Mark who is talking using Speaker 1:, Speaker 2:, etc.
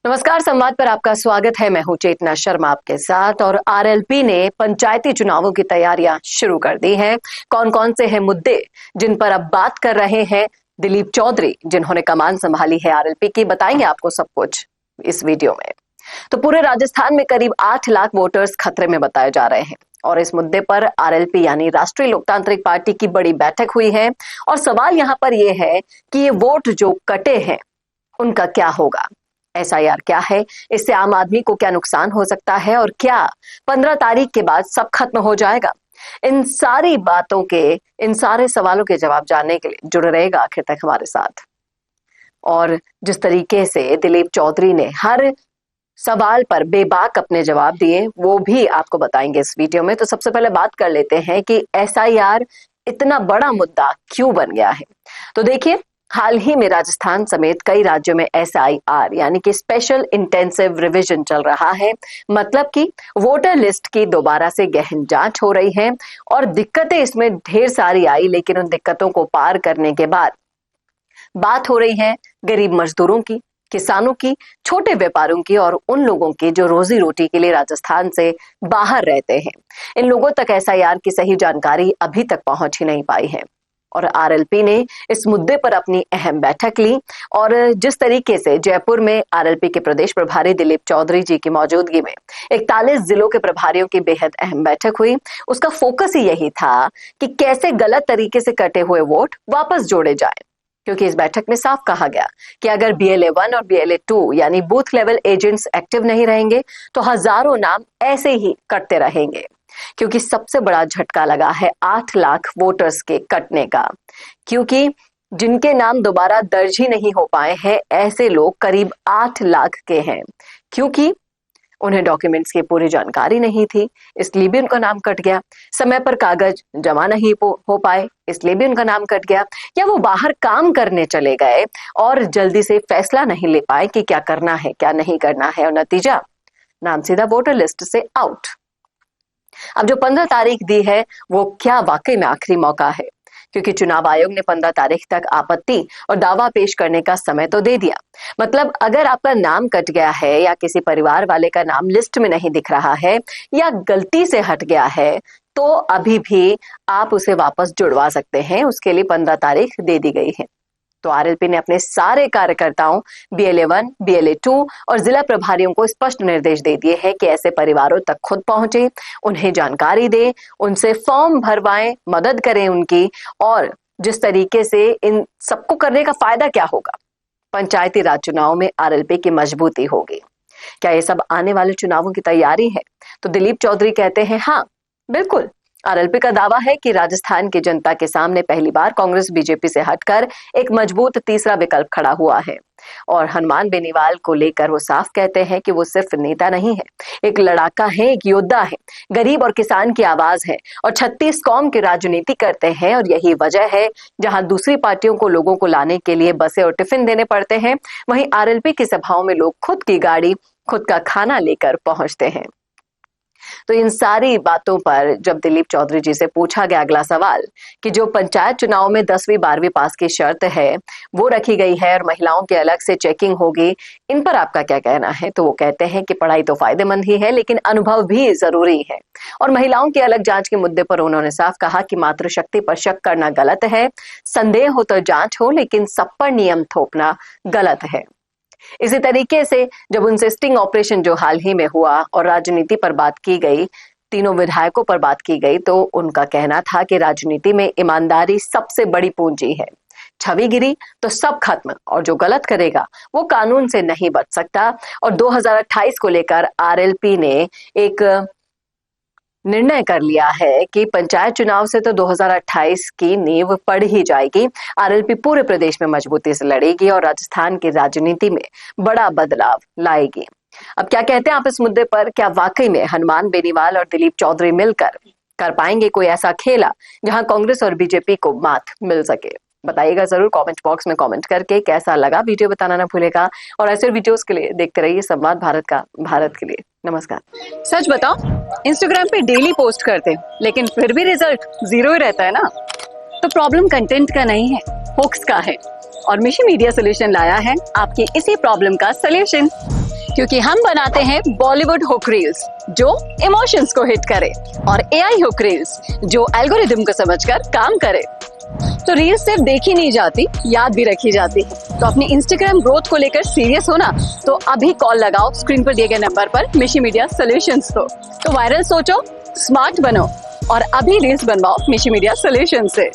Speaker 1: नमस्कार, संवाद पर आपका स्वागत है। मैं हूं चेतना शर्मा आपके साथ। और आरएलपी ने पंचायती चुनावों की तैयारियां शुरू कर दी हैं। कौन कौन से हैं मुद्दे जिन पर अब बात कर रहे हैं दिलीप चौधरी, जिन्होंने कमान संभाली है आरएलपी की, बताएंगे आपको सब कुछ इस वीडियो में। तो पूरे राजस्थान में करीब 8 लाख वोटर्स खतरे में बताए जा रहे हैं और इस मुद्दे पर आरएलपी यानी राष्ट्रीय लोकतांत्रिक पार्टी की बड़ी बैठक हुई है। और सवाल यहाँ पर यह है कि ये वोट जो कटे हैं उनका क्या होगा, एसआईआर क्या है, इससे आम आदमी को क्या नुकसान हो सकता है और क्या 15 तारीख के बाद सब खत्म हो जाएगा। इन सारी बातों के, इन सारे सवालों के जवाब जानने के लिए जुड़े रहेगा आखिर तक हमारे साथ। और जिस तरीके से दिलीप चौधरी ने हर सवाल पर बेबाक अपने जवाब दिए वो भी आपको बताएंगे इस वीडियो में। तो सबसे पहले बात कर लेते हैं कि एसआईआर इतना बड़ा मुद्दा क्यों बन गया है। तो देखिए, हाल ही में राजस्थान समेत कई राज्यों में एसआईआर यानी कि स्पेशल इंटेंसिव रिवीजन चल रहा है। मतलब कि वोटर लिस्ट की दोबारा से गहन जांच हो रही है और दिक्कतें इसमें ढेर सारी आई, लेकिन उन दिक्कतों को पार करने के बाद बात हो रही है गरीब मजदूरों की, किसानों की, छोटे व्यापारियों की और उन लोगों की जो रोजी रोटी के लिए राजस्थान से बाहर रहते हैं। इन लोगों तक एसआईआर की सही जानकारी अभी तक पहुंच ही नहीं पाई है। और आरएलपी ने इस मुद्दे पर अपनी अहम बैठक ली और जिस तरीके से जयपुर में आरएलपी के प्रदेश प्रभारी दिलीप चौधरी जी की मौजूदगी में 41 जिलों के प्रभारियों की बेहद अहम बैठक हुई, उसका फोकस ही यही था कि कैसे गलत तरीके से कटे हुए वोट वापस जोड़े जाए। क्योंकि इस बैठक में साफ कहा गया कि अगर BLA 1 और BLA 2 यानी बूथ लेवल एजेंट्स एक्टिव नहीं रहेंगे तो हजारों नाम ऐसे ही कटते रहेंगे। क्योंकि सबसे बड़ा झटका लगा है 8 लाख वोटर्स के कटने का, क्योंकि जिनके नाम दोबारा दर्ज ही नहीं हो पाए हैं ऐसे लोग करीब 8 लाख के हैं। क्योंकि उन्हें डॉक्यूमेंट्स की पूरी जानकारी नहीं थी, इसलिए भी उनका नाम कट गया। समय पर कागज जमा नहीं हो पाए, इसलिए भी उनका नाम कट गया। या वो बाहर काम करने चले गए और जल्दी से फैसला नहीं ले पाए कि क्या करना है क्या नहीं करना है, और नतीजा नाम सीधा वोटर लिस्ट से आउट। अब जो 15 तारीख दी है वो क्या वाकई में आखिरी मौका है? क्योंकि चुनाव आयोग ने 15 तारीख तक आपत्ति और दावा पेश करने का समय तो दे दिया। मतलब अगर आपका नाम कट गया है या किसी परिवार वाले का नाम लिस्ट में नहीं दिख रहा है या गलती से हट गया है तो अभी भी आप उसे वापस जुड़वा सकते हैं। उसके लिए 15 तारीख दे दी गई है। तो आरएलपी ने अपने सारे कार्यकर्ताओं BLA 1, BLA 2 और जिला प्रभारियों को स्पष्ट निर्देश दे दिए हैं कि ऐसे परिवारों तक खुद पहुंचे, उन्हें जानकारी दें, उनसे फॉर्म भरवाएं, मदद करें उनकी। और जिस तरीके से इन सबको करने का फायदा क्या होगा, पंचायती राज चुनाव में आरएलपी की मजबूती होगी। क्या ये सब आने वाले चुनावों की तैयारी है? तो दिलीप चौधरी कहते हैं हाँ बिल्कुल। आरएलपी का दावा है कि राजस्थान की जनता के सामने पहली बार कांग्रेस बीजेपी से हटकर एक मजबूत तीसरा विकल्प खड़ा हुआ है। और हनुमान बेनीवाल को लेकर वो साफ कहते हैं कि वो सिर्फ नेता नहीं है, एक लड़ाका है, एक योद्धा है, गरीब और किसान की आवाज है और 36 कौम की राजनीति करते हैं। और यही वजह है जहां दूसरी पार्टियों को लोगों को लाने के लिए बसें और टिफिन देने पड़ते हैं, वहीं आरएलपी की सभाओं में लोग खुद की गाड़ी, खुद का खाना लेकर पहुंचते हैं। तो इन सारी बातों पर जब दिलीप चौधरी जी से पूछा गया अगला सवाल कि जो पंचायत चुनाव में 10वीं 12वीं पास की शर्त है वो रखी गई है और महिलाओं की अलग से चेकिंग होगी, इन पर आपका क्या कहना है? तो वो कहते हैं कि पढ़ाई तो फायदेमंद ही है लेकिन अनुभव भी जरूरी है। और महिलाओं की अलग जांच के मुद्दे पर उन्होंने साफ कहा कि मातृशक्ति पर शक करना गलत है, संदेह हो तो जांच हो, लेकिन सब पर नियम थोपना गलत है। इसी तरीके से जब उनसे स्टिंग ऑपरेशन जो हाल ही में हुआ और राजनीति पर बात की गई, तीनों विधायकों पर बात की गई, तो उनका कहना था कि राजनीति में ईमानदारी सबसे बड़ी पूंजी है। छवि गिरी तो सब खत्म और जो गलत करेगा वो कानून से नहीं बच सकता। और 2028 को लेकर आरएलपी ने एक निर्णय कर लिया है कि पंचायत चुनाव से तो 2028 की नींव पड़ ही जाएगी। आरएलपी पूरे प्रदेश में मजबूती से लड़ेगी और राजस्थान की राजनीति में बड़ा बदलाव लाएगी। अब क्या कहते हैं आप इस मुद्दे पर? क्या वाकई में हनुमान बेनीवाल और दिलीप चौधरी मिलकर कर पाएंगे कोई ऐसा खेला जहां कांग्रेस और बीजेपी को मात मिल सके? बताइएगा जरूर कमेंट बॉक्स में कमेंट करके। कैसा लगा वीडियो बताना ना भूलेगा और ऐसे वीडियोस के लिए देखते रहिए संवाद भारत का, भारत के लिए। नमस्कार। सच बताओ, इंस्टाग्राम पे डेली पोस्ट करते लेकिन फिर भी रिजल्ट 0 ही रहता है ना? तो प्रॉब्लम कंटेंट का नहीं है, होक्स का है। और मिशन मीडिया सोल्यूशन लाया है आपकी इसी प्रॉब्लम का सोल्यूशन। क्योंकि हम बनाते हैं बॉलीवुड हुक रील्स जो इमोशंस को हिट करे और एआई हुक रील्स जो एल्गोरिदम को समझकर काम करे। तो रील्स सिर्फ देखी नहीं जाती, याद भी रखी जाती है। तो अपनी इंस्टाग्राम ग्रोथ को लेकर सीरियस होना तो अभी कॉल लगाओ स्क्रीन पर दिए गए नंबर पर मिशी मीडिया सॉल्यूशंस को। तो वायरल सोचो, स्मार्ट बनो और अभी रील्स बनवाओ मिशी मीडिया सॉल्यूशंस से।